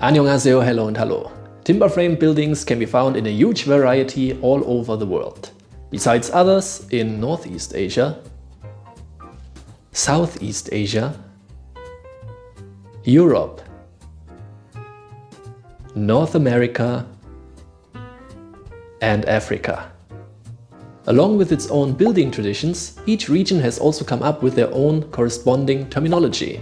Annyeonghaseyo, hello and hello. Timber frame buildings can be found in a huge variety all over the world. Besides others in Northeast Asia, Southeast Asia, Europe, North America and Africa. Along with its own building traditions, each region has also come up with their own corresponding terminology.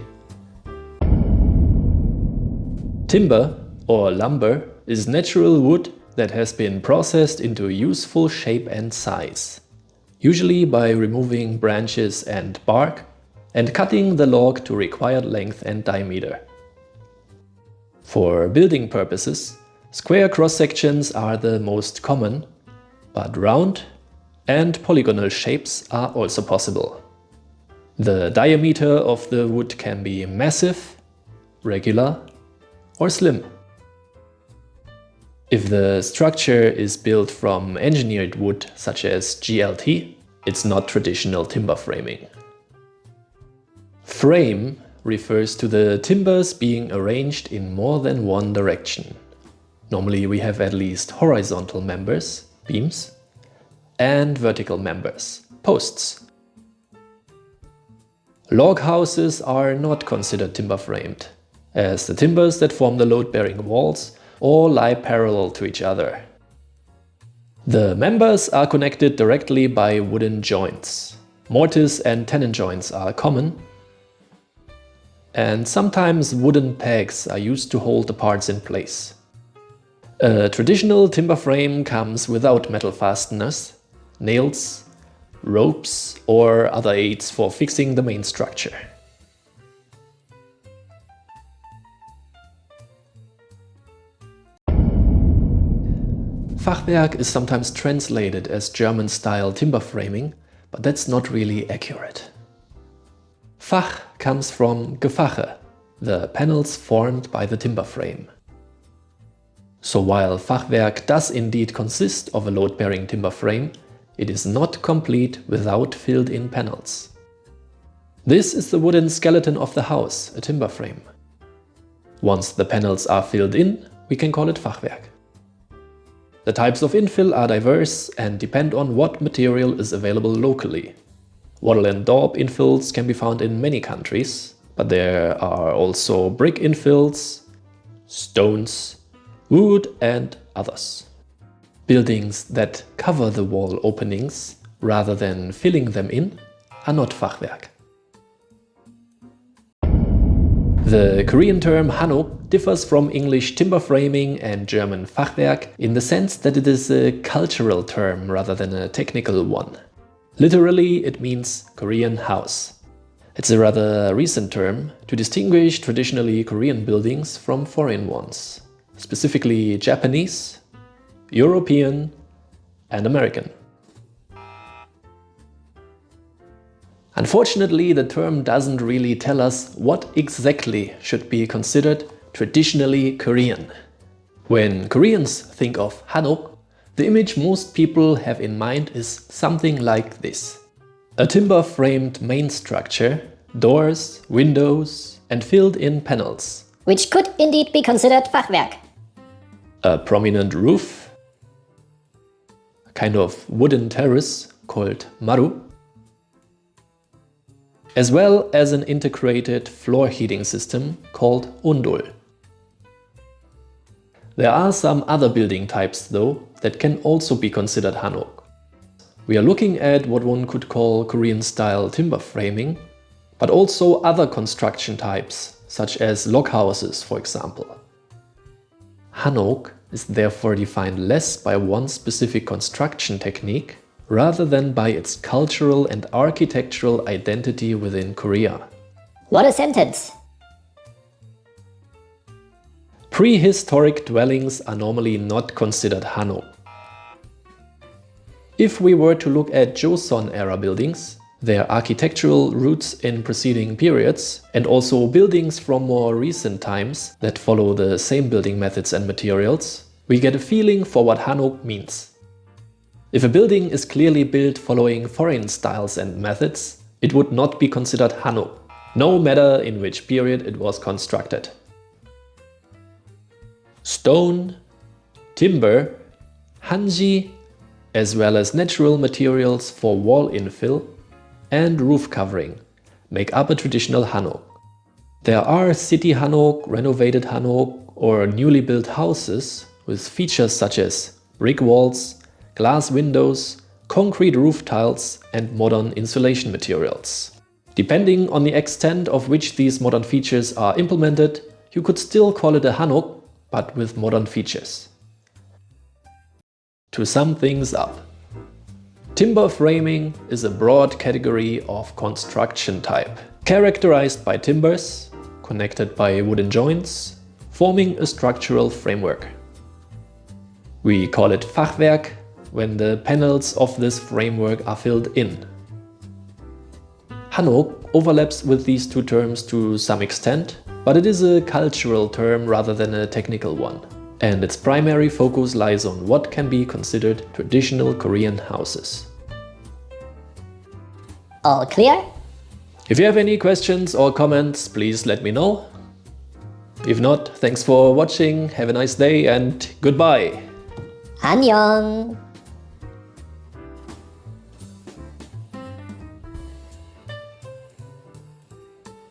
Timber, or lumber, is natural wood that has been processed into a useful shape and size, usually by removing branches and bark and cutting the log to required length and diameter. For building purposes, square cross-sections are the most common, but round and polygonal shapes are also possible. The diameter of the wood can be massive, regular, or slim. If the structure is built from engineered wood such as GLT, it's not traditional timber framing. Frame refers to the timbers being arranged in more than one direction. Normally we have at least horizontal members, beams, and vertical members, posts. Log houses are not considered timber framed, as the timbers that form the load-bearing walls all lie parallel to each other. The members are connected directly by wooden joints. Mortise and tenon joints are common, and sometimes wooden pegs are used to hold the parts in place. A traditional timber frame comes without metal fasteners, nails, ropes or other aids for fixing the main structure. Fachwerk is sometimes translated as German-style timber framing, but that's not really accurate. Fach comes from Gefache, the panels formed by the timber frame. So while Fachwerk does indeed consist of a load-bearing timber frame, it is not complete without filled-in panels. This is the wooden skeleton of the house, a timber frame. Once the panels are filled in, we can call it Fachwerk. The types of infill are diverse and depend on what material is available locally. Wattle and daub infills can be found in many countries, but there are also brick infills, stones, wood and others. Buildings that cover the wall openings rather than filling them in are not Fachwerk. The Korean term Hanok differs from English timber framing and German Fachwerk in the sense that it is a cultural term rather than a technical one. Literally, it means Korean house. It's a rather recent term to distinguish traditionally Korean buildings from foreign ones, specifically Japanese, European and American. Unfortunately, the term doesn't really tell us what exactly should be considered traditionally Korean. When Koreans think of Hanok, the image most people have in mind is something like this. A timber-framed main structure, doors, windows and filled-in panels. Which could indeed be considered Fachwerk. A prominent roof, a kind of wooden terrace called maru, as well as an integrated floor heating system called undol. There are some other building types though that can also be considered Hanok. We are looking at what one could call Korean-style timber framing, but also other construction types, such as log houses, for example. Hanok is therefore defined less by one specific construction technique rather than by its cultural and architectural identity within Korea. What a sentence! Prehistoric dwellings are normally not considered Hanok. If we were to look at Joseon-era buildings, their architectural roots in preceding periods, and also buildings from more recent times that follow the same building methods and materials, we get a feeling for what Hanok means. If a building is clearly built following foreign styles and methods, it would not be considered Hanok, no matter in which period it was constructed. stone, timber, hanji, as well as natural materials for wall infill and roof covering make up a traditional Hanok. There are city Hanok, renovated Hanok, or newly built houses with features such as brick walls, glass windows, concrete roof tiles, and modern insulation materials. Depending on the extent of which these modern features are implemented, you could still call it a Hanok, but with modern features. To sum things up, timber framing is a broad category of construction type, characterized by timbers, connected by wooden joints, forming a structural framework. We call it Fachwerk when the panels of this framework are filled in. Hanok overlaps with these two terms to some extent, but it is a cultural term rather than a technical one, and its primary focus lies on what can be considered traditional Korean houses. All clear? If you have any questions or comments, please let me know. If not, thanks for watching, have a nice day and goodbye! Annyeong!